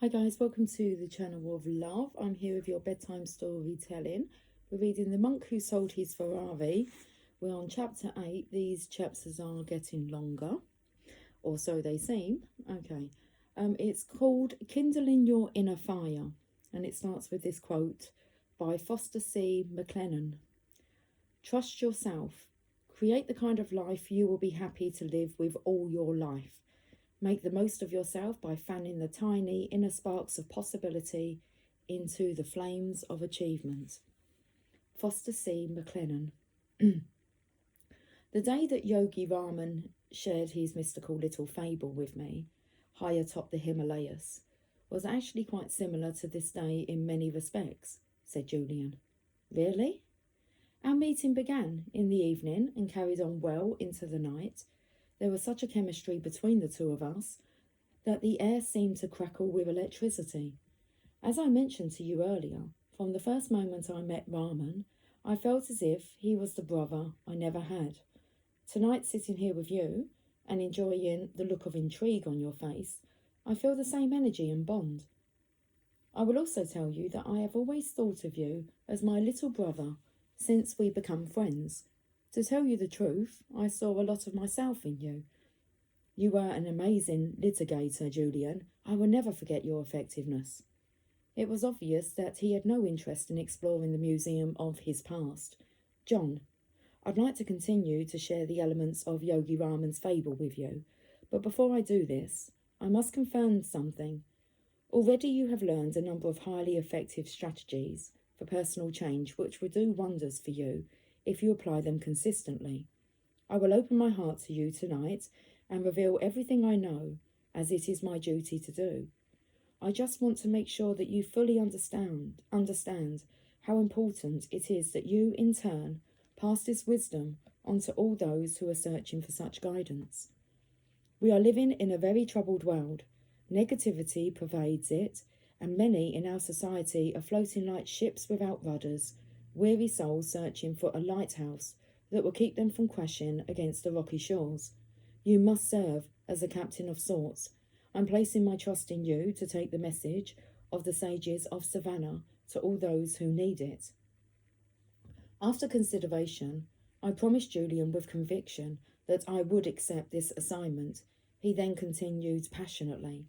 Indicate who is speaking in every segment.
Speaker 1: Hi guys, welcome to the channel of love. I'm here with your bedtime storytelling. We're reading The Monk Who Sold His Ferrari. We're on chapter 8. These chapters are getting longer, or so they seem. Okay. It's called Kindling Your Inner Fire, and it starts with this quote by Foster C. McLennan. Trust yourself. Create the kind of life you will be happy to live with all your life. Make the most of yourself by fanning the tiny inner sparks of possibility into the flames of achievement. Foster C. McLennan. The day that Yogi Raman shared his mystical little fable with me, high atop the Himalayas, was actually quite similar to this day in many respects, said Julian. Really? Our meeting began in the evening and carried on well into the night. There was such a chemistry between the two of us that the air seemed to crackle with electricity. As I mentioned to you earlier, from the first moment I met Raman, I felt as if he was the brother I never had. Tonight, sitting here with you and enjoying the look of intrigue on your face, I feel the same energy and bond. I will also tell you that I have always thought of you as my little brother since we become friends. To tell you the truth, I saw a lot of myself in you. You were an amazing litigator, Julian. I will never forget your effectiveness. It was obvious that he had no interest in exploring the museum of his past. John, I'd like to continue to share the elements of Yogi Raman's fable with you, but before I do this, I must confirm something. Already you have learned a number of highly effective strategies for personal change which will do wonders for you if you apply them consistently. I will open my heart to you tonight and reveal everything I know, as it is my duty to do. I just want to make sure that you fully understand how important it is that you, in turn, pass this wisdom on to all those who are searching for such guidance. We are living in a very troubled world. Negativity pervades it, and many in our society are floating like ships without rudders, weary souls searching for a lighthouse that will keep them from crashing against the rocky shores. You must serve as a captain of sorts. I'm placing my trust in you to take the message of the sages of Savannah to all those who need it. After consideration, I promised Julian with conviction that I would accept this assignment. He then continued passionately.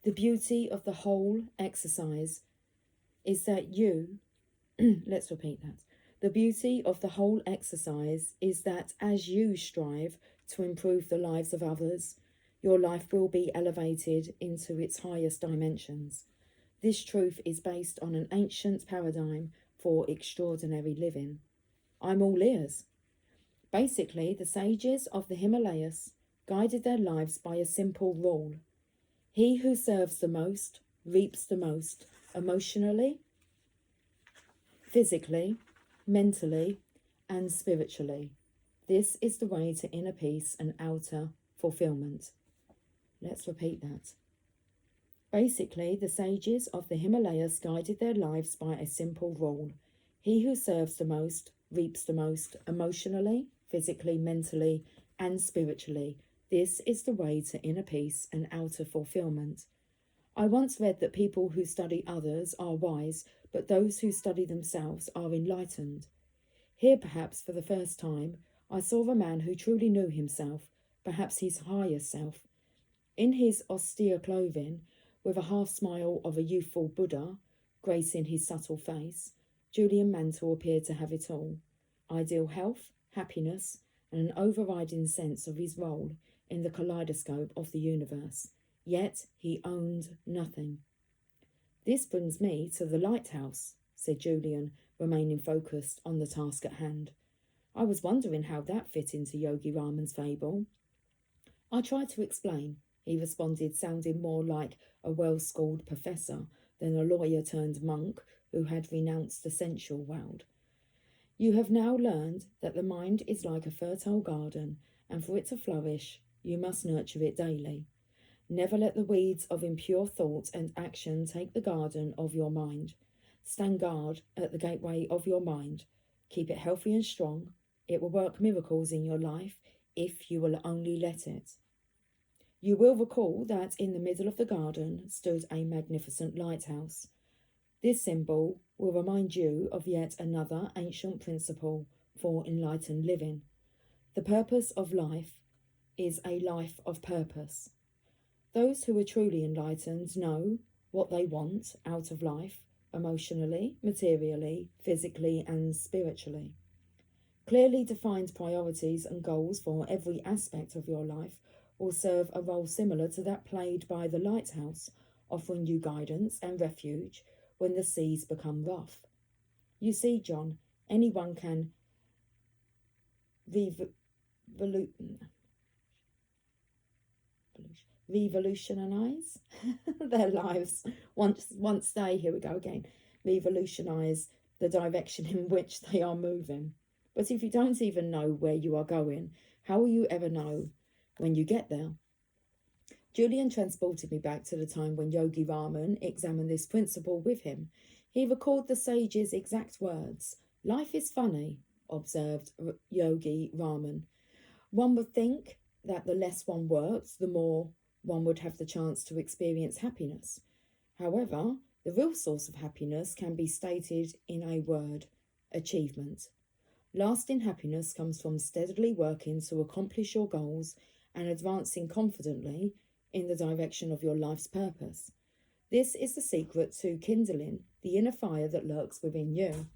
Speaker 1: The beauty of the whole exercise is that you let's repeat that. The beauty of the whole exercise is that as you strive to improve the lives of others, your life will be elevated into its highest dimensions. This truth is based on an ancient paradigm for extraordinary living. I'm all ears. Basically, the sages of the Himalayas guided their lives by a simple rule. He who serves the most reaps the most, emotionally, physically, mentally, and spiritually. This is the way to inner peace and outer fulfillment. Let's repeat that. Basically, the sages of the Himalayas guided their lives by a simple rule. He who serves the most reaps the most, emotionally, physically, mentally, and spiritually. This is the way to inner peace and outer fulfillment. I once read that people who study others are wise, but those who study themselves are enlightened. Here, perhaps for the first time, I saw a man who truly knew himself, perhaps his higher self. In his austere clothing, with a half-smile of a youthful Buddha gracing his subtle face, Julian Mantle appeared to have it all. Ideal health, happiness, and an overriding sense of his role in the kaleidoscope of the universe. Yet he owned nothing. This brings me to the lighthouse, said Julian, remaining focused on the task at hand. I was wondering how that fit into Yogi Raman's fable. I tried to explain, he responded, sounding more like a well-schooled professor than a lawyer-turned-monk who had renounced the sensual world. You have now learned that the mind is like a fertile garden, and for it to flourish, you must nurture it daily. Never let the weeds of impure thought and action take the garden of your mind. Stand guard at the gateway of your mind. Keep it healthy and strong. It will work miracles in your life if you will only let it. You will recall that in the middle of the garden stood a magnificent lighthouse. This symbol will remind you of yet another ancient principle for enlightened living. The purpose of life is a life of purpose. Those who are truly enlightened know what they want out of life, emotionally, materially, physically, and spiritually. Clearly defined priorities and goals for every aspect of your life will serve a role similar to that played by the lighthouse, offering you guidance and refuge when the seas become rough. You see, John, anyone can revolutionize their lives once they, here we go again, revolutionize the direction in which they are moving. But if you don't even know where you are going, how will you ever know when you get there? Julian transported me back to the time when Yogi Raman examined this principle with him. He recalled the sage's exact words. "Life is funny," observed Yogi Raman. "One would think that the less one worked, the more one would have the chance to experience happiness. However, the real source of happiness can be stated in a word: achievement. Lasting happiness comes from steadily working to accomplish your goals and advancing confidently in the direction of your life's purpose. This is the secret to kindling the inner fire that lurks within you.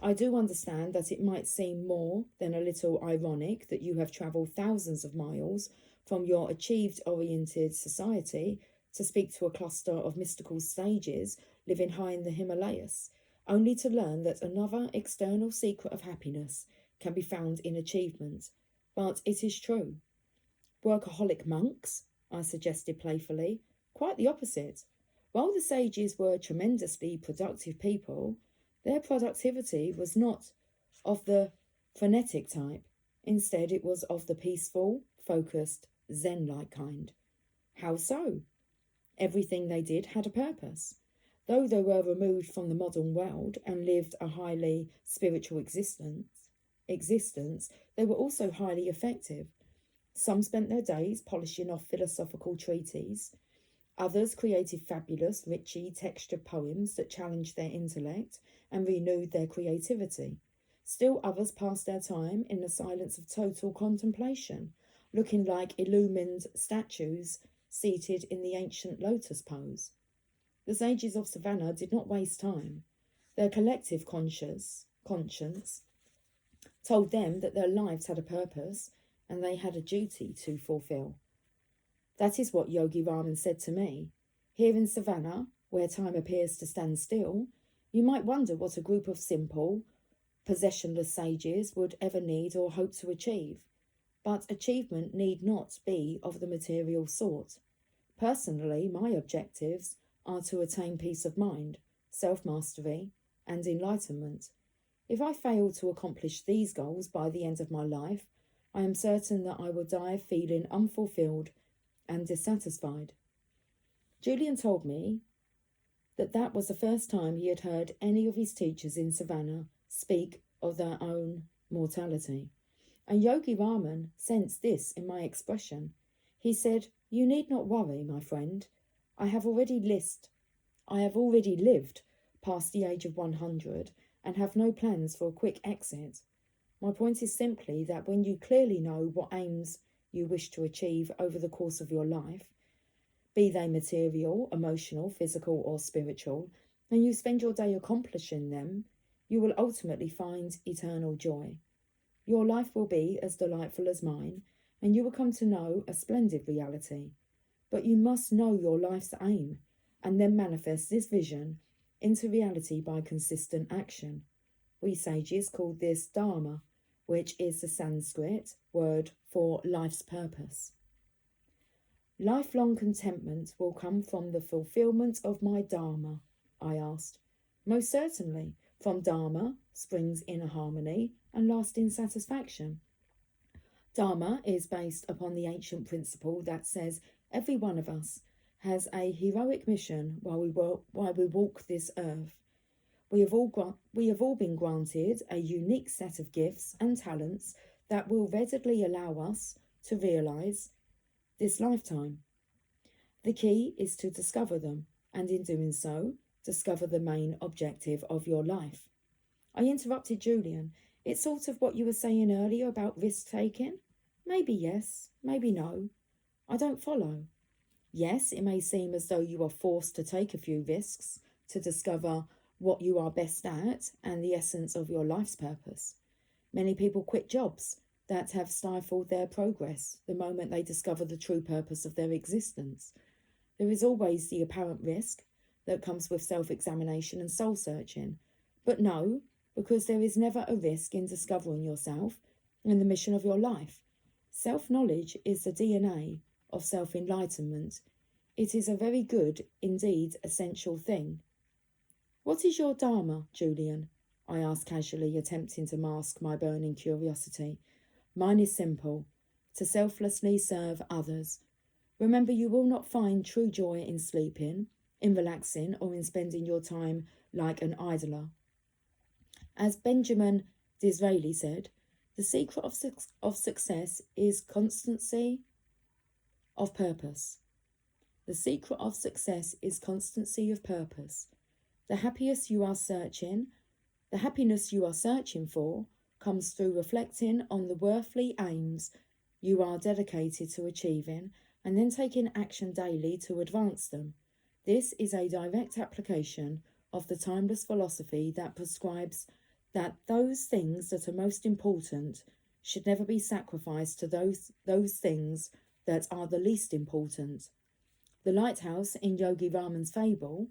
Speaker 1: I do understand that it might seem more than a little ironic that you have travelled thousands of miles from your achieved-oriented society to speak to a cluster of mystical sages living high in the Himalayas, only to learn that another external secret of happiness can be found in achievement. But it is true." "Workaholic monks?" I suggested playfully. "Quite the opposite. While the sages were tremendously productive people, their productivity was not of the frenetic type. Instead, it was of the peaceful, focused, Zen-like kind." "How so?" "Everything they did had a purpose. Though they were removed from the modern world and lived a highly spiritual existence, they were also highly effective. Some spent their days polishing off philosophical treatises. Others created fabulous, richly textured poems that challenged their intellect and renewed their creativity. Still others passed their time in the silence of total contemplation, looking like illumined statues seated in the ancient lotus pose. The sages of Savannah did not waste time. Their collective conscience told them that their lives had a purpose and they had a duty to fulfill. That is what Yogi Raman said to me. Here in Savannah, where time appears to stand still, you might wonder what a group of simple, possessionless sages would ever need or hope to achieve. But achievement need not be of the material sort. Personally, my objectives are to attain peace of mind, self-mastery, and enlightenment. If I fail to accomplish these goals by the end of my life, I am certain that I will die feeling unfulfilled and dissatisfied. Julian told me that was the first time he had heard any of his teachers in Savannah speak of their own mortality. And Yogi Raman sensed this in my expression. He said, "You need not worry, my friend. I have already lived past the age of 100 and have no plans for a quick exit. My point is simply that when you clearly know what aims you wish to achieve over the course of your life, be they material, emotional, physical, or spiritual, and you spend your day accomplishing them, you will ultimately find eternal joy. Your life will be as delightful as mine, and you will come to know a splendid reality. But you must know your life's aim, and then manifest this vision into reality by consistent action. We sages call this Dharma, which is the Sanskrit word for life's purpose." "Lifelong contentment will come from the fulfillment of my Dharma?" I asked. "Most certainly. From Dharma springs inner harmony and lasting satisfaction. Dharma is based upon the ancient principle that says every one of us has a heroic mission while we walk this earth. We have all been granted a unique set of gifts and talents that will readily allow us to realise this lifetime. The key is to discover them, and in doing so, discover the main objective of your life. I interrupted Julian. It's sort of what you were saying earlier about risk-taking? Maybe yes, maybe no. I don't follow. Yes, it may seem as though you are forced to take a few risks to discover what you are best at and the essence of your life's purpose. Many people quit jobs that have stifled their progress the moment they discover the true purpose of their existence. There is always the apparent risk that comes with self-examination and soul-searching. But no, because there is never a risk in discovering yourself and the mission of your life. Self-knowledge is the DNA of self-enlightenment. It is a very good, indeed essential thing. What is your Dharma, Julian? I asked casually, attempting to mask my burning curiosity. Mine is simple, to selflessly serve others. Remember, you will not find true joy in sleeping, in relaxing, or in spending your time like an idler. As Benjamin Disraeli said, the secret of success is constancy of purpose. The secret of success is constancy of purpose. The happiness you are searching for comes through reflecting on the worthily aims you are dedicated to achieving and then taking action daily to advance them. This is a direct application of the timeless philosophy that prescribes that those things that are most important should never be sacrificed to those things that are the least important. The lighthouse in Yogi Raman's fable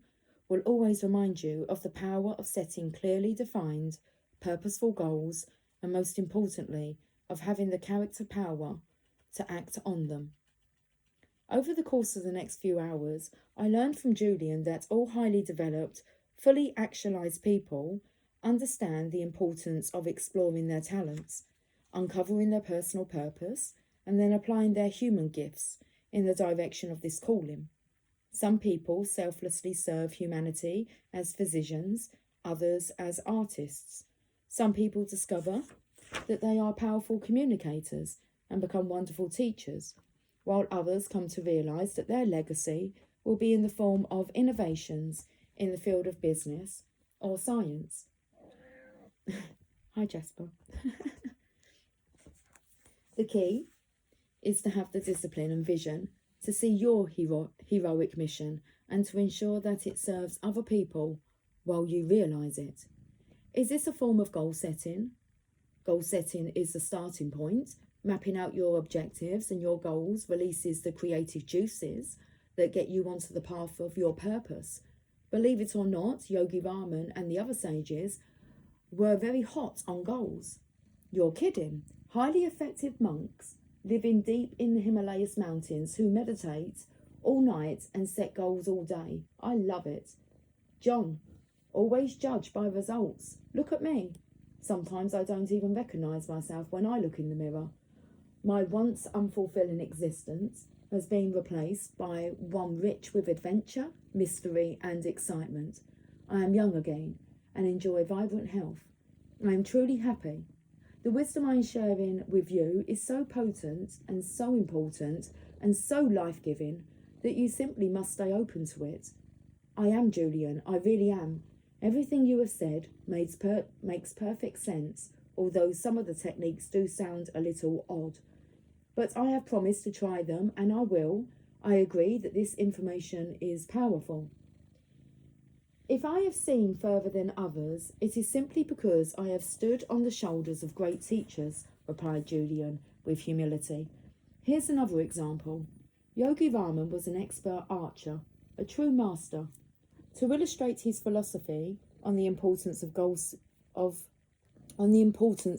Speaker 1: will always remind you of the power of setting clearly defined, purposeful goals, and most importantly, of having the character power to act on them. Over the course of the next few hours, I learned from Julian that all highly developed, fully actualized people understand the importance of exploring their talents, uncovering their personal purpose, and then applying their human gifts in the direction of this calling. Some people selflessly serve humanity as physicians, others as artists. Some people discover that they are powerful communicators and become wonderful teachers, while others come to realise that their legacy will be in the form of innovations in the field of business or science. Hi, Jasper. The key is to have the discipline and vision to see your heroic mission and to ensure that it serves other people while you realise it. Is this a form of goal setting? Goal setting is the starting point. Mapping out your objectives and your goals releases the creative juices that get you onto the path of your purpose. Believe it or not, Yogi Raman and the other sages were very hot on goals. You're kidding. Highly effective monks living deep in the Himalayas mountains who meditate all night and set goals all day. I love it. John, always judge by results. Look at me. Sometimes I don't even recognise myself when I look in the mirror. My once unfulfilling existence has been replaced by one rich with adventure, mystery and excitement. I am young again and enjoy vibrant health. I am truly happy. The wisdom I am sharing with you is so potent and so important and so life-giving that you simply must stay open to it. I am Julian, I really am. Everything you have said makes perfect sense, although some of the techniques do sound a little odd. But I have promised to try them, and I will. I agree that this information is powerful. If I have seen further than others, it is simply because I have stood on the shoulders of great teachers, replied Julian with humility. Here's another example. Yogi Raman was an expert archer, a true master. To illustrate his philosophy on the importance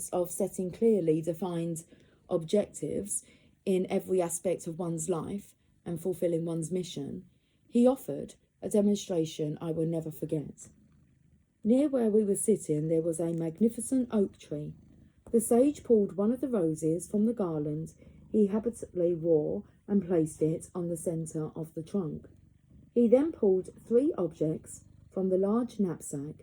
Speaker 1: of setting clearly defined objectives in every aspect of one's life and fulfilling one's mission, he offered a demonstration I will never forget. Near where we were sitting there was a magnificent oak tree. The sage pulled one of the roses from the garland he habitually wore and placed it on the centre of the trunk. He then pulled 3 objects from the large knapsack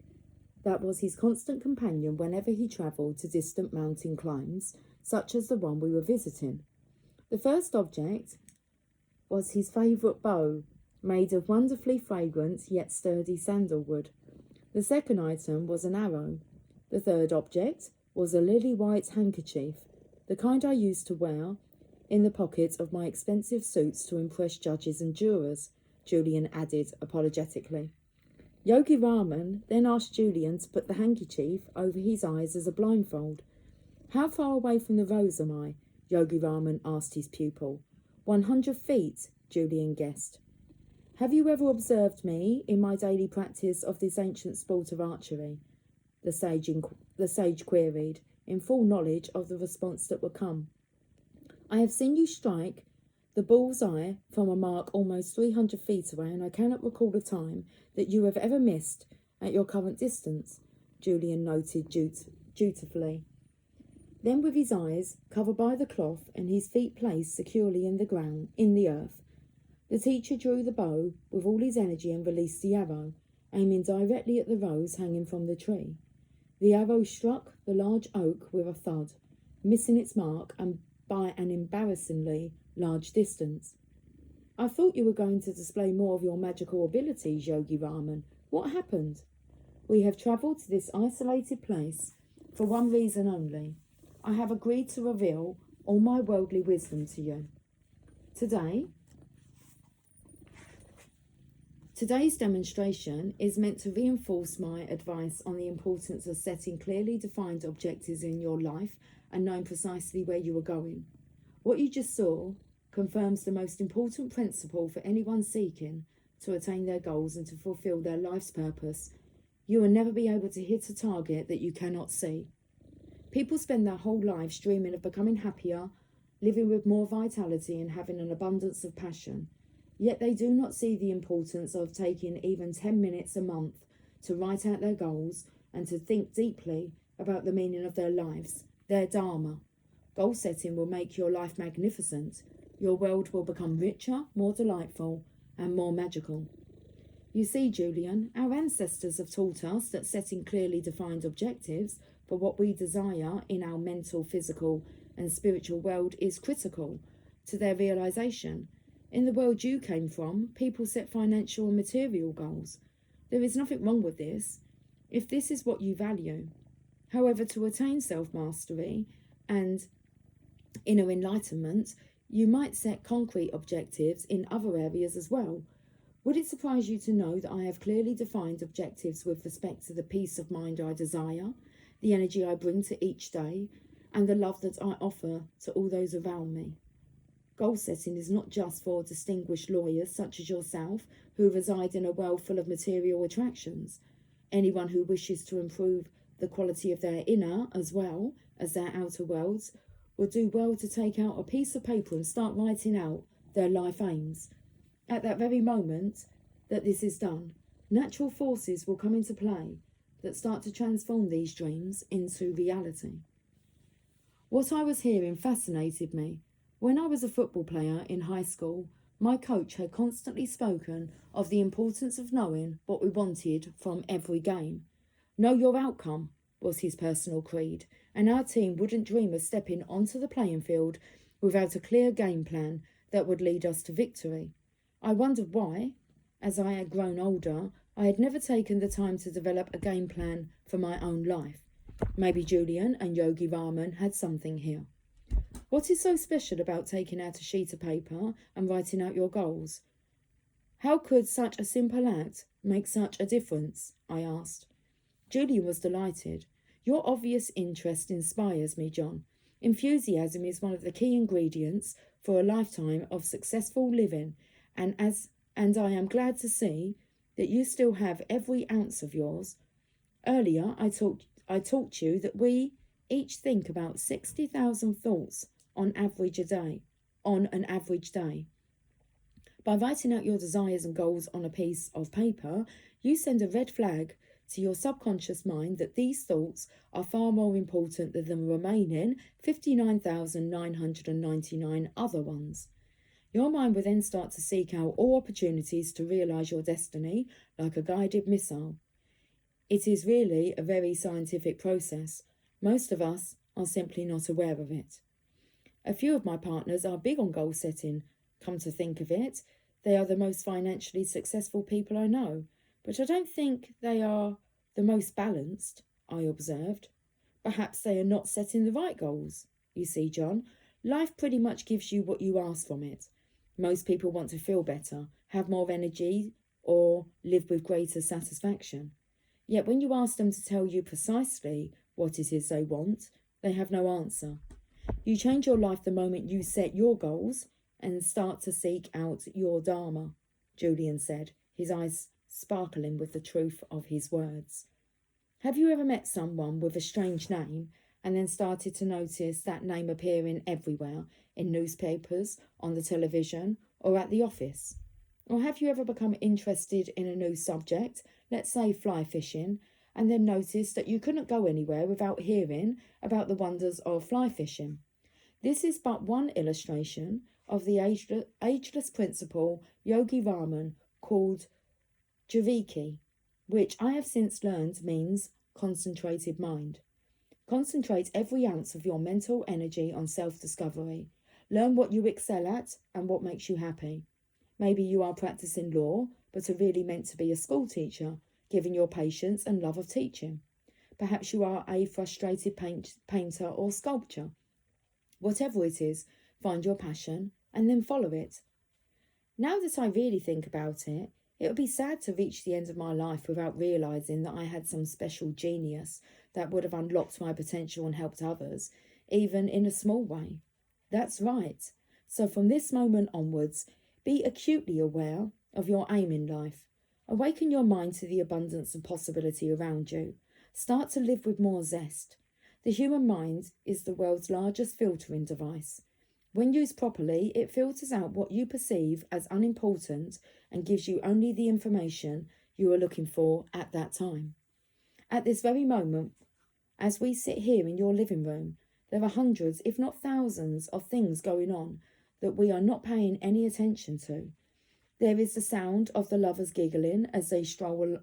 Speaker 1: that was his constant companion whenever he travelled to distant mountain climbs, such as the one we were visiting. The first object was his favourite bow, made of wonderfully fragrant yet sturdy sandalwood. The second item was an arrow. The third object was a lily-white handkerchief, the kind I used to wear in the pockets of my expensive suits to impress judges and jurors, Julian added apologetically. Yogi Raman then asked Julian to put the handkerchief over his eyes as a blindfold. How far away from the rose am I? Yogi Raman asked his pupil. 100 feet, Julian guessed. Have you ever observed me in my daily practice of this ancient sport of archery? The sage queried, in full knowledge of the response that would come. I have seen you strike the bull's eye from a mark almost 300 feet away, and I cannot recall a time that you have ever missed at your current distance, Julian noted dutifully. Then, with his eyes covered by the cloth and his feet placed securely in the earth, the teacher drew the bow with all his energy and released the arrow, aiming directly at the rose hanging from the tree. The arrow struck the large oak with a thud, missing its mark and by an embarrassingly large distance. I thought you were going to display more of your magical abilities, Yogi Raman. What happened? We have travelled to this isolated place for one reason only. I have agreed to reveal all my worldly wisdom to you. Today's demonstration is meant to reinforce my advice on the importance of setting clearly defined objectives in your life and knowing precisely where you are going. What you just saw confirms the most important principle for anyone seeking to attain their goals and to fulfill their life's purpose. You will never be able to hit a target that you cannot see. People spend their whole lives dreaming of becoming happier, living with more vitality and having an abundance of passion. Yet they do not see the importance of taking even 10 minutes a month to write out their goals and to think deeply about the meaning of their lives, their dharma. Goal setting will make your life magnificent. Your world will become richer, more delightful, and more magical. You see, Julian, our ancestors have taught us that setting clearly defined objectives for what we desire in our mental, physical, and spiritual world is critical to their realization. In the world you came from, people set financial and material goals. There is nothing wrong with this, if this is what you value. However, to attain self-mastery and inner enlightenment, you might set concrete objectives in other areas as well. Would it surprise you to know that I have clearly defined objectives with respect to the peace of mind I desire, the energy I bring to each day, and the love that I offer to all those around me? Goal setting is not just for distinguished lawyers such as yourself who reside in a world full of material attractions. Anyone who wishes to improve the quality of their inner as well as their outer worlds would do well to take out a piece of paper and start writing out their life aims. At that very moment that this is done, natural forces will come into play that start to transform these dreams into reality. What I was hearing fascinated me. When I was a football player in high school, my coach had constantly spoken of the importance of knowing what we wanted from every game. Know your outcome was his personal creed, and our team wouldn't dream of stepping onto the playing field without a clear game plan that would lead us to victory. I wondered why, as I had grown older, I had never taken the time to develop a game plan for my own life. Maybe Julian and Yogi Raman had something here. What is so special about taking out a sheet of paper and writing out your goals? How could such a simple act make such a difference? I asked. Julian was delighted. Your obvious interest inspires me, John. Enthusiasm is one of the key ingredients for a lifetime of successful living, and I am glad to see that you still have every ounce of yours. Earlier, I taught you that we each think about 60,000 thoughts on an average day. By writing out your desires and goals on a piece of paper, you send a red flag to your subconscious mind that these thoughts are far more important than the remaining 59,999 other ones. Your mind will then start to seek out all opportunities to realise your destiny like a guided missile. It is really a very scientific process. Most of us are simply not aware of it. A few of my partners are big on goal setting, Come to think of it, they are the most financially successful people I know, but I don't think they are the most balanced, I observed. Perhaps they are not setting the right goals. You see, John, life pretty much gives you what you ask from it. Most people want to feel better, have more energy, or live with greater satisfaction. Yet when you ask them to tell you precisely what it is they want, they have no answer. You change your life the moment you set your goals and start to seek out your Dharma, Julian said, his eyes sparkling with the truth of his words. Have you ever met someone with a strange name and then started to notice that name appearing everywhere, in newspapers, on the television, or at the office? Or have you ever become interested in a new subject, let's say fly fishing, and then noticed that you couldn't go anywhere without hearing about the wonders of fly fishing? This is but one illustration of the ageless principle Yogi Raman called Javiki, which I have since learned means concentrated mind. Concentrate every ounce of your mental energy on self-discovery. Learn what you excel at and what makes you happy. Maybe you are practicing law, but are really meant to be a school teacher, given your patience and love of teaching. Perhaps you are a frustrated painter or sculptor. Whatever it is, find your passion and then follow it. Now that I really think about it, it would be sad to reach the end of my life without realising that I had some special genius that would have unlocked my potential and helped others, even in a small way. That's right. So from this moment onwards, be acutely aware of your aim in life. Awaken your mind to the abundance and possibility around you. Start to live with more zest. The human mind is the world's largest filtering device. When used properly, it filters out what you perceive as unimportant and gives you only the information you are looking for at that time. At this very moment, as we sit here in your living room, there are hundreds, if not thousands, of things going on that we are not paying any attention to. There is the sound of the lovers giggling as they stroll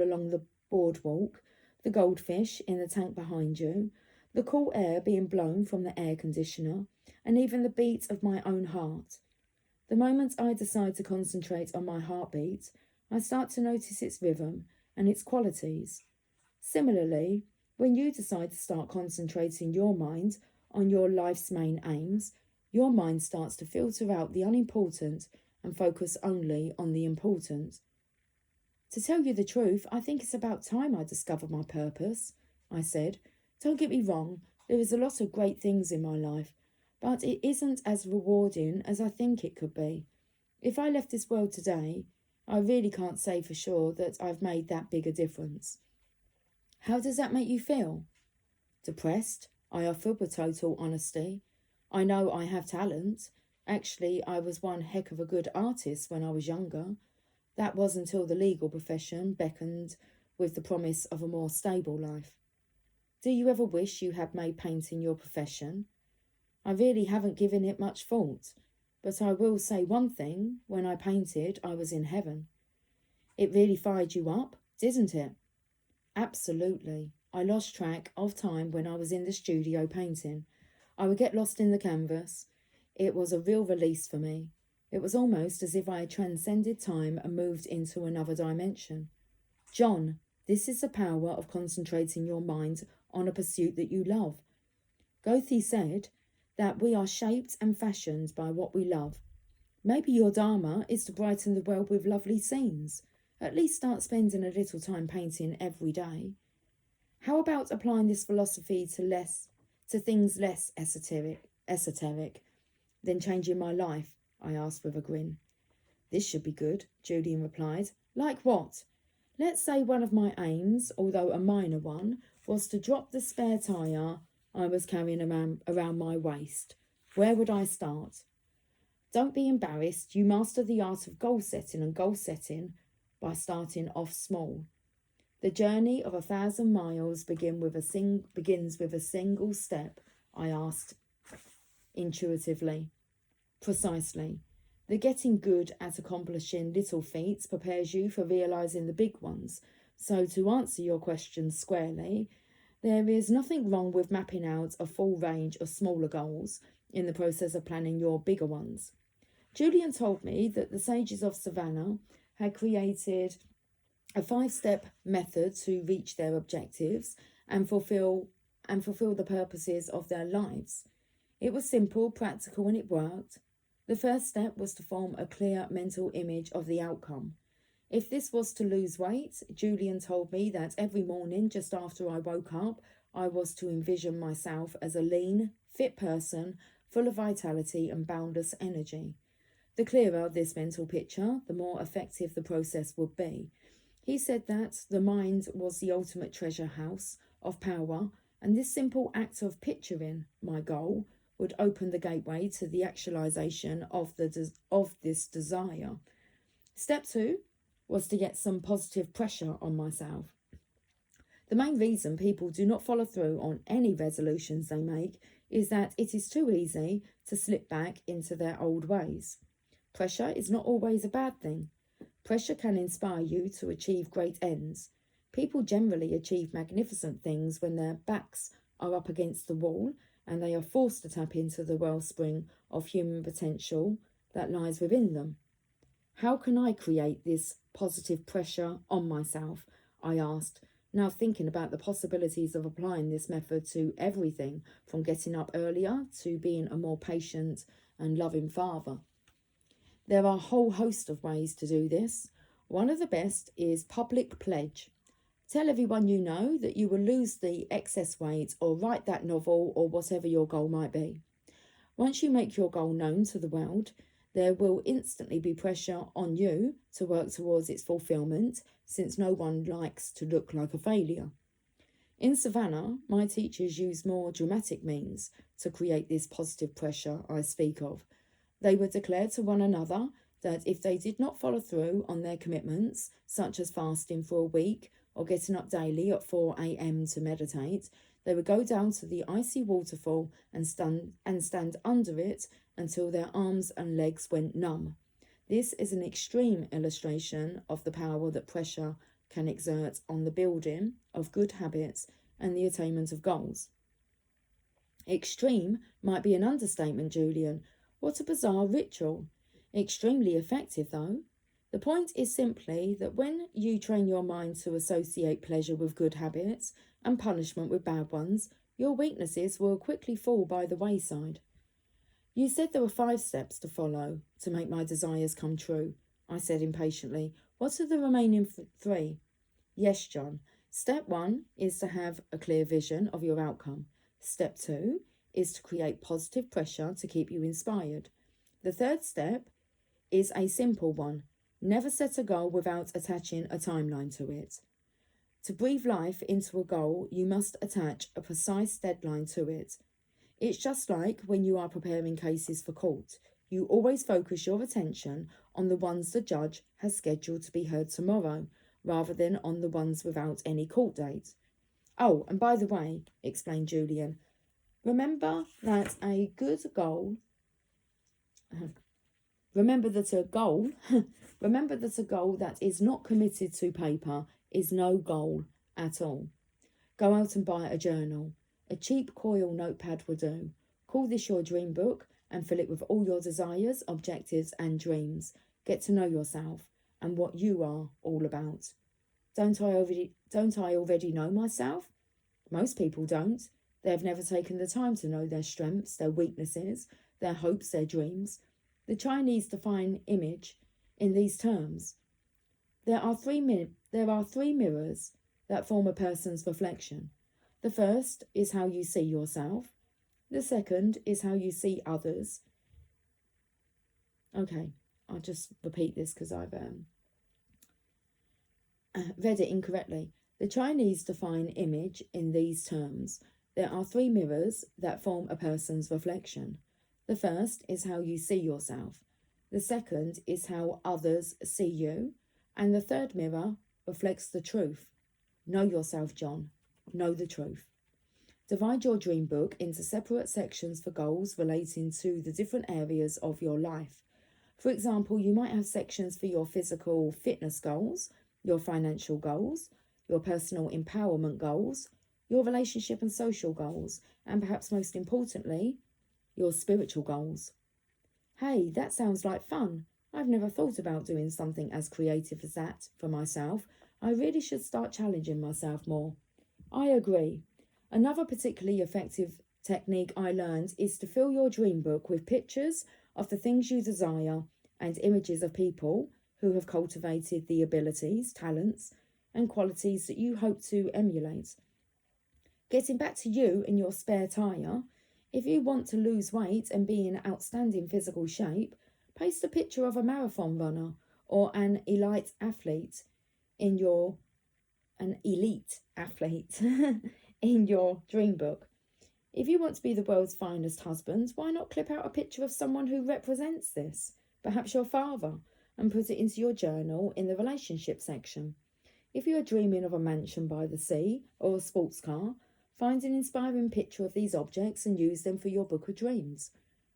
Speaker 1: along the boardwalk, the goldfish in the tank behind you, the cool air being blown from the air conditioner, and even the beat of my own heart. The moment I decide to concentrate on my heartbeat, I start to notice its rhythm and its qualities. Similarly, when you decide to start concentrating your mind on your life's main aims, your mind starts to filter out the unimportant and focus only on the important. To tell you the truth, I think it's about time I discovered my purpose, I said. Don't get me wrong, there is a lot of great things in my life, but it isn't as rewarding as I think it could be. If I left this world today, I really can't say for sure that I've made that big a difference. How does that make you feel? Depressed, I offered with total honesty. I know I have talent. Actually, I was one heck of a good artist when I was younger. That was until the legal profession beckoned with the promise of a more stable life. Do you ever wish you had made painting your profession? I really haven't given it much thought, but I will say one thing, when I painted, I was in heaven. It really fired you up, didn't it? Absolutely. I lost track of time when I was in the studio painting. I would get lost in the canvas. It was a real release for me. It was almost as if I had transcended time and moved into another dimension. John, this is the power of concentrating your mind on a pursuit that you love. Goethe said that we are shaped and fashioned by what we love. Maybe your Dharma is to brighten the world with lovely scenes. At least start spending a little time painting every day. How about applying this philosophy to things less esoteric than changing my life? I asked with a grin. This should be good, Julian replied. Like what? Let's say one of my aims, although a minor one, was to drop the spare tyre I was carrying around my waist. Where would I start? Don't be embarrassed. You master the art of goal setting by starting off small. The journey of 1,000 miles begins with a single step, I asked intuitively. Precisely. The getting good at accomplishing little feats prepares you for realising the big ones. So to answer your question squarely, there is nothing wrong with mapping out a full range of smaller goals in the process of planning your bigger ones. Julian told me that the sages of Savannah had created a 5-step method to reach their objectives and fulfill the purposes of their lives. It was simple, practical, and it worked. The first step was to form a clear mental image of the outcome. If this was to lose weight, Julian told me that every morning just after I woke up, I was to envision myself as a lean, fit person, full of vitality and boundless energy. The clearer this mental picture, the more effective the process would be. He said that the mind was the ultimate treasure house of power, and this simple act of picturing my goal would open the gateway to the actualization of this desire. Step 2 was to get some positive pressure on myself. The main reason people do not follow through on any resolutions they make is that it is too easy to slip back into their old ways. Pressure is not always a bad thing. Pressure can inspire you to achieve great ends. People generally achieve magnificent things when their backs are up against the wall and they are forced to tap into the wellspring of human potential that lies within them. How can I create this positive pressure on myself? I asked, now thinking about the possibilities of applying this method to everything from getting up earlier to being a more patient and loving father. There are a whole host of ways to do this. One of the best is public pledge. Tell everyone you know that you will lose the excess weight or write that novel or whatever your goal might be. Once you make your goal known to the world, there will instantly be pressure on you to work towards its fulfillment, since no one likes to look like a failure. In Savannah, my teachers use more dramatic means to create this positive pressure I speak of. They would declare to one another that if they did not follow through on their commitments, such as fasting for a week or getting up daily at 4 a.m. to meditate, they would go down to the icy waterfall and stand under it until their arms and legs went numb. This is an extreme illustration of the power that pressure can exert on the building of good habits and the attainment of goals. Extreme might be an understatement, Julian. What a bizarre ritual. Extremely effective, though. The point is simply that when you train your mind to associate pleasure with good habits and punishment with bad ones, your weaknesses will quickly fall by the wayside. You said there were 5 steps to follow to make my desires come true, I said impatiently. What are the remaining 3? Yes, John. Step 1 is to have a clear vision of your outcome. Step 2 is to create positive pressure to keep you inspired. The 3rd step is a simple one. Never set a goal without attaching a timeline to it. To breathe life into a goal, you must attach a precise deadline to it. It's just like when you are preparing cases for court. You always focus your attention on the ones the judge has scheduled to be heard tomorrow, rather than on the ones without any court date. Oh, and by the way, explained Julian, remember that a goal that is not committed to paper is no goal at all. Go out and buy a journal. A cheap coil notepad will do. Call this your dream book and fill it with all your desires, objectives and dreams. Get to know yourself and what you are all about. Don't I already know myself? Most people don't. They have never taken the time to know their strengths, their weaknesses, their hopes, their dreams. The Chinese define image in these terms. There are three mirrors that form a person's reflection. The first is how you see yourself. The second is how you see others. Okay, I'll just repeat this because I've read it incorrectly. The Chinese define image in these terms. There are 3 mirrors that form a person's reflection. The first is how you see yourself. The second is how others see you. And the third mirror reflects the truth. Know yourself, John. Know the truth. Divide your dream book into separate sections for goals relating to the different areas of your life. For example, you might have sections for your physical fitness goals, your financial goals, your personal empowerment goals, your relationship and social goals, and perhaps most importantly, your spiritual goals. Hey, that sounds like fun. I've never thought about doing something as creative as that for myself. I really should start challenging myself more. I agree. Another particularly effective technique I learned is to fill your dream book with pictures of the things you desire and images of people who have cultivated the abilities, talents, and qualities that you hope to emulate. Getting back to you in your spare tyre, if you want to lose weight and be in outstanding physical shape, paste a picture of a marathon runner or in your an elite athlete in your dream book. If you want to be the world's finest husband, why not clip out a picture of someone who represents this, perhaps your father, and put it into your journal in the relationship section? If you are dreaming of a mansion by the sea or a sports car, find an inspiring picture of these objects and use them for your book of dreams.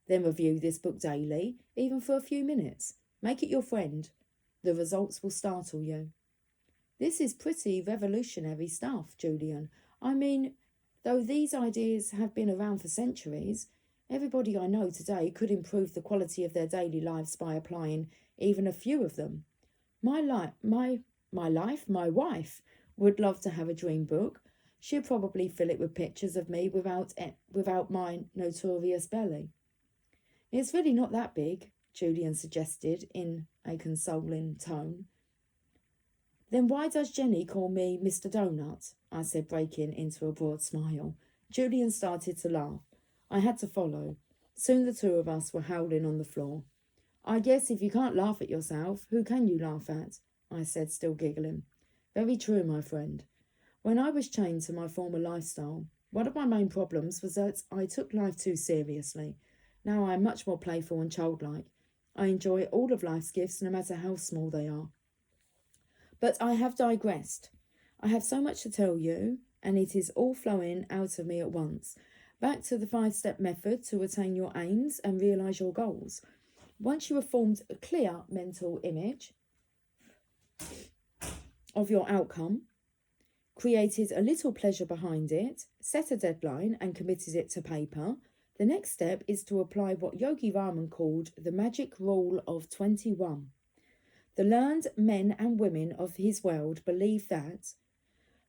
Speaker 1: Then review this book daily, even for a few minutes. Make it your friend. The results will startle you. This is pretty revolutionary stuff, Julian. I mean, though these ideas have been around for centuries, everybody I know today could improve the quality of their daily lives by applying even a few of them. My wife would love to have a dream book. She'd probably fill it with pictures of me without my notorious belly. It's really not that big, Julian suggested in a consoling tone. Then why does Jenny call me Mr. Donut? I said, breaking into a broad smile. Julian started to laugh. I had to follow. Soon the two of us were howling on the floor. I guess if you can't laugh at yourself, who can you laugh at? I said, still giggling. Very true, my friend. When I was chained to my former lifestyle, one of my main problems was that I took life too seriously. Now I am much more playful and childlike. I enjoy all of life's gifts, no matter how small they are. But I have digressed. I have so much to tell you, and it is all flowing out of me at once. Back to the 5-step method to attain your aims and realise your goals. Once you have formed a clear mental image of your outcome, created a little pleasure behind it, set a deadline and committed it to paper, the next step is to apply what Yogi Raman called the magic rule of 21. The learned men and women of his world believed that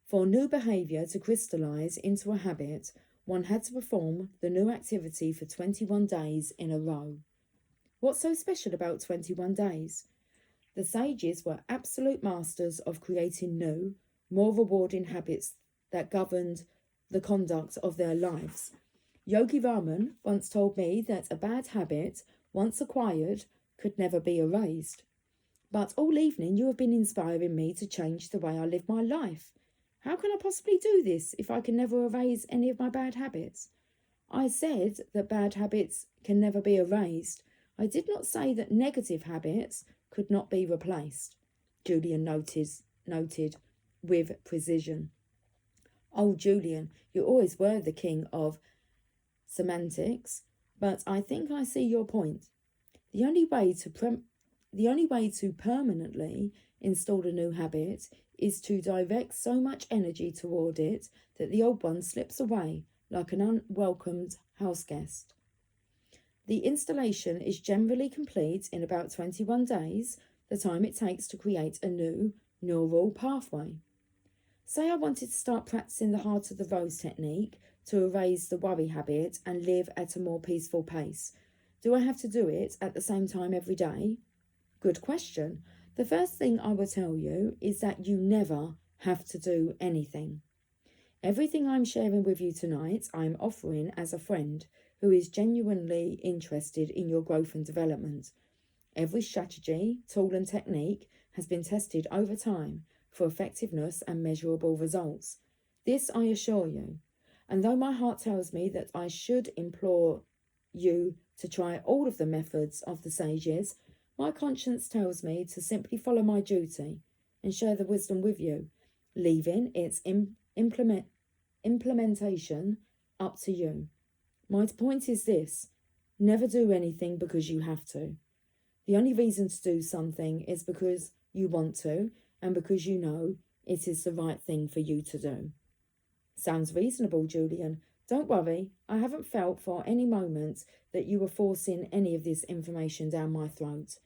Speaker 1: for new behaviour to crystallise into a habit, one had to perform the new activity for 21 days in a row. What's so special about 21 days? The sages were absolute masters of creating new, more rewarding habits that governed the conduct of their lives. Yogi Raman once told me that a bad habit, once acquired, could never be erased. But all evening you have been inspiring me to change the way I live my life. How can I possibly do this if I can never erase any of my bad habits? I said that bad habits can never be erased. I did not say that negative habits could not be replaced, Julian noted with precision. Oh, Julian, you always were the king of semantics, but I think I see your point. The only way to permanently install a new habit is to direct so much energy toward it that the old one slips away like an unwelcomed houseguest. The installation is generally complete in about 21 days, the time it takes to create a new neural pathway. Say I wanted to start practicing the heart of the rose technique to erase the worry habit and live at a more peaceful pace. Do I have to do it at the same time every day? Good question. The first thing I will tell you is that you never have to do anything. Everything I'm sharing with you tonight, I'm offering as a friend who is genuinely interested in your growth and development. Every strategy, tool and technique has been tested over time for effectiveness and measurable results. This I assure you. And though my heart tells me that I should implore you to try all of the methods of the sages, my conscience tells me to simply follow my duty and share the wisdom with you, leaving its implementation up to you. My point is this: never do anything because you have to. The only reason to do something is because you want to and because you know it is the right thing for you to do. Sounds reasonable, Julian. Don't worry, I haven't felt for any moment that you were forcing any of this information down my throat.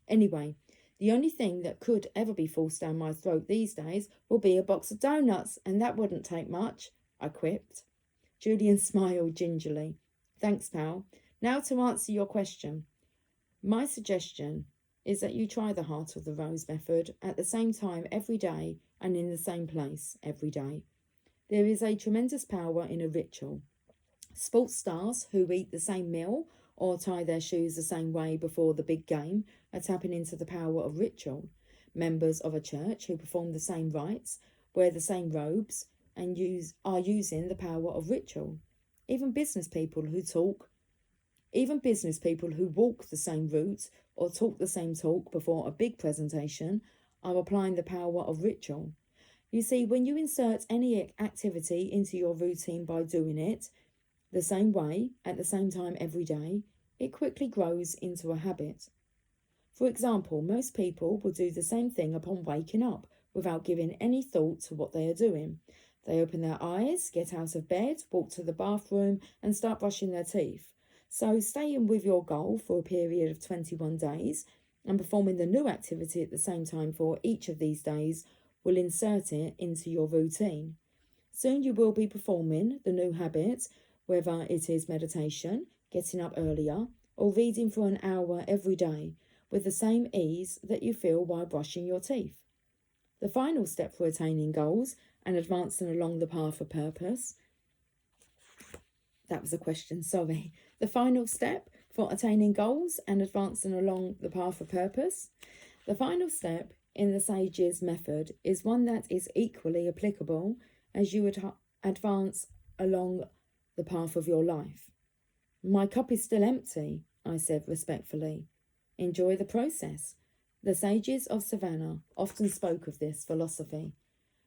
Speaker 1: Anyway, the only thing that could ever be forced down my throat these days will be a box of donuts, and that wouldn't take much, I quipped. Julian smiled gingerly. Thanks, pal. Now to answer your question. My suggestion is that you try the Heart of the Rose method at the same time every day and in the same place every day. There is a tremendous power in a ritual. Sports stars who eat the same meal or tie their shoes the same way before the big game are tapping into the power of ritual. Members of a church who perform the same rites, wear the same robes, and are using the power of ritual. Even business people who walk the same route or talk the same talk before a big presentation are applying the power of ritual. You see, when you insert any activity into your routine by doing it the same way at the same time every day, it quickly grows into a habit. For example, most people will do the same thing upon waking up without giving any thought to what they are doing. They open their eyes, get out of bed, walk to the bathroom, and start brushing their teeth. So staying with your goal for a period of 21 days and performing the new activity at the same time for each of these days will insert it into your routine. Soon you will be performing the new habit, whether it is meditation, getting up earlier, or reading for an hour every day, with the same ease that you feel while brushing your teeth. The final step for attaining goals and advancing along the path of purpose. That was a question, sorry. The final step for attaining goals and advancing along the path of purpose. The final step in the Sage's method is one that is equally applicable as you would advance along the path of your life. My cup is still empty, I said respectfully. Enjoy the process. The sages of Savannah often spoke of this philosophy.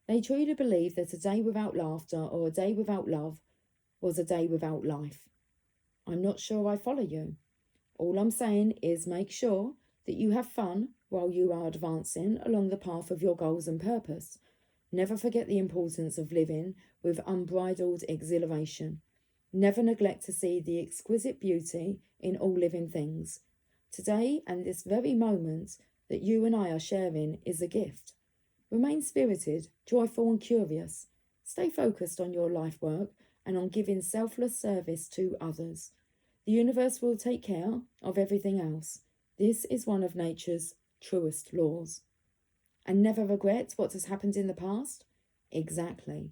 Speaker 1: They truly believed that a day without laughter or a day without love was a day without life. I'm not sure I follow you. All I'm saying is make sure that you have fun while you are advancing along the path of your goals and purpose. Never forget the importance of living with unbridled exhilaration. Never neglect to see the exquisite beauty in all living things. Today and this very moment that you and I are sharing is a gift. Remain spirited, joyful and curious. Stay focused on your life work and on giving selfless service to others. The universe will take care of everything else. This is one of nature's truest laws. And never regret what has happened in the past? Exactly.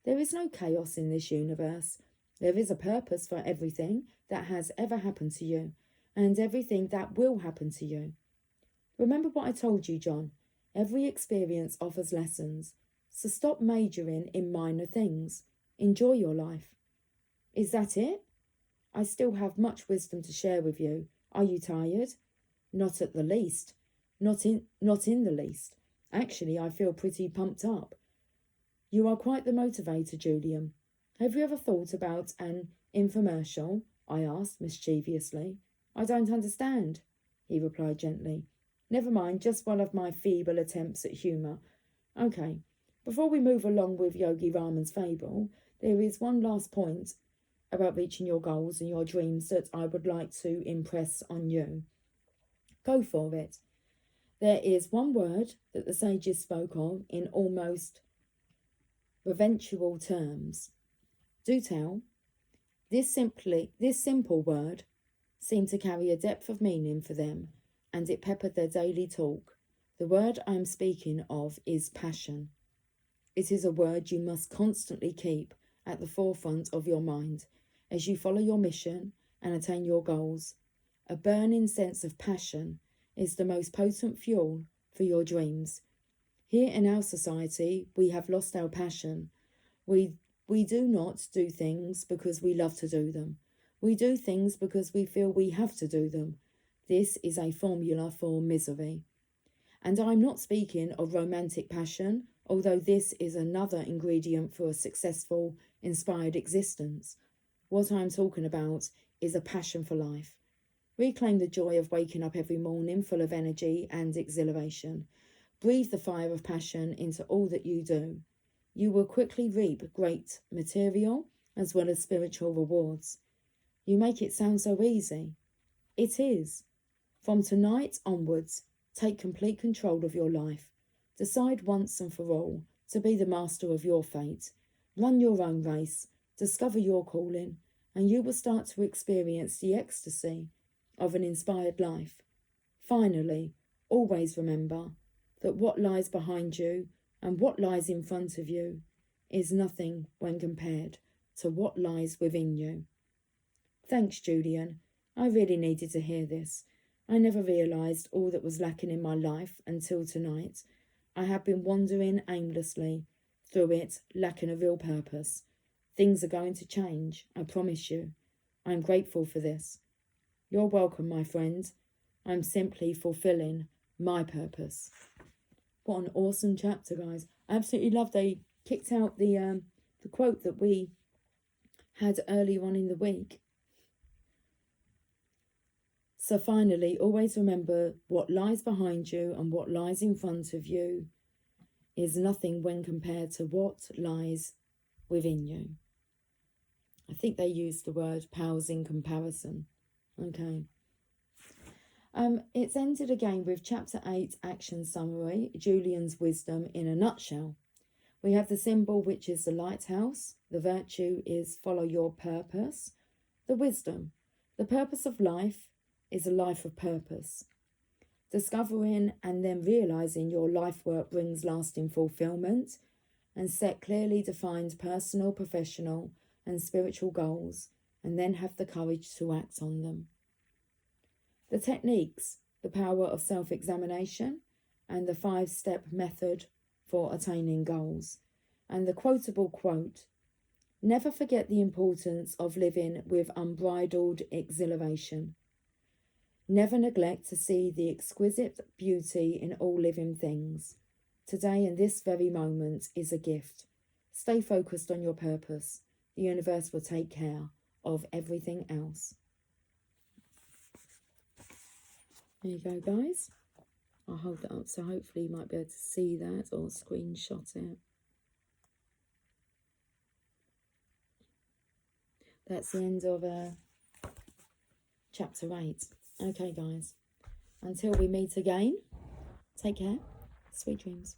Speaker 1: There is no chaos in this universe. There is a purpose for everything that has ever happened to you, and everything that will happen to you. Remember what I told you, John. Every experience offers lessons, so stop majoring in minor things. Enjoy your life. Is that it? I still have much wisdom to share with you. Are you tired? Not at the least. Not in the least. Actually, I feel pretty pumped up. You are quite the motivator, Julian. Have you ever thought about an infomercial? I asked mischievously. I don't understand, he replied gently. Never mind, just one of my feeble attempts at humour. Okay, before we move along with Yogi Raman's fable, there is one last point about reaching your goals and your dreams that I would like to impress on you. Go for it. There is one word that the sages spoke of in almost reverential terms. Do tell. This simple word seemed to carry a depth of meaning for them, and it peppered their daily talk. The word I am speaking of is passion. It is a word you must constantly keep at the forefront of your mind as you follow your mission and attain your goals. A burning sense of passion is the most potent fuel for your dreams. Here in our society, we have lost our passion. We do not do things because we love to do them. We do things because we feel we have to do them. This is a formula for misery. And I'm not speaking of romantic passion, although this is another ingredient for a successful, inspired existence. What I'm talking about is a passion for life. Reclaim the joy of waking up every morning full of energy and exhilaration. Breathe the fire of passion into all that you do. You will quickly reap great material as well as spiritual rewards. You make it sound so easy. It is. From tonight onwards, take complete control of your life. Decide once and for all to be the master of your fate. Run your own race, discover your calling, and you will start to experience the ecstasy of an inspired life. Finally, always remember that what lies behind you and what lies in front of you is nothing when compared to what lies within you. Thanks, Julian. I really needed to hear this. I never realised all that was lacking in my life until tonight. I have been wandering aimlessly through it, lacking a real purpose. Things are going to change, I promise you. I am grateful for this. You're welcome, my friend. I'm simply fulfilling my purpose. What an awesome chapter, guys. I absolutely love they kicked out the quote that we had earlier on in the week. So finally, always remember what lies behind you and what lies in front of you is nothing when compared to what lies within you. I think they used the word powers in comparison. Okay. It's ended again with Chapter 8 Action Summary, Julian's Wisdom in a Nutshell. We have the symbol, which is the lighthouse. The virtue is follow your purpose. The wisdom. The purpose of life is a life of purpose. Discovering and then realising your life work brings lasting fulfilment and set clearly defined personal, professional and spiritual goals, and then have the courage to act on them. The techniques, the power of self-examination and the 5-step method for attaining goals. And the quotable quote, never forget the importance of living with unbridled exhilaration. Never neglect to see the exquisite beauty in all living things. Today and this very moment is a gift. Stay focused on your purpose. The universe will take care of everything else. There you go, guys. I'll hold that up so hopefully you might be able to see that or screenshot it. That's the end of Chapter 8. Okay, guys. Until we meet again, take care. Sweet dreams.